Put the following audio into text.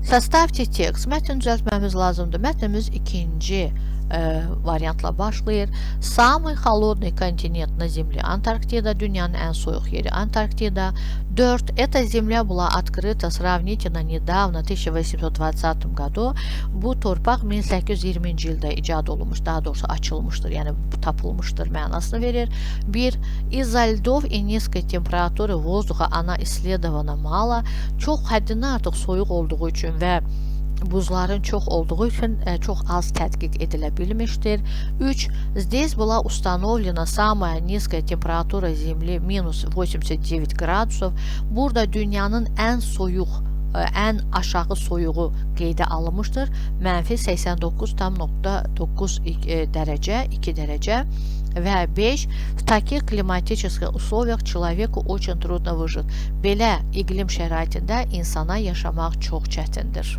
Составьте tекst. Mətn düzəltməmiz lazımdır. Mətnimiz ikinci variantla başlayır. Самый холодный континент на Земле. Антарктида dünyanın en soğuk yeri. Антарктида. 4. Эта земля была открыта сравнительно недавно, в 1820 году. Bu torpaq 1820-ci ildə icad olunmuş, daha doğrusu açılmışdır, yəni tapılmışdır mənasını verir. 1. Из-за льдов и низкой температуры воздуха она исследована мало. Çox həddindən artıq soyuq olduğu üçün və buzların çox olduğu üçün çox az tədqiq edilə bilmişdir. 3. Здесь была установлена самая низкая температура Земли минус 89 градусов. Burada dünyanın ən soyuq, ən aşağı soyuğu qeydə alınmışdır. Mənfi 89,9 dərəcə, 2 dərəcə. Və 5. В таких климатических условиях человеку очень трудно выжить. Belə iqlim şəraitində insana yaşamaq çox çətindir.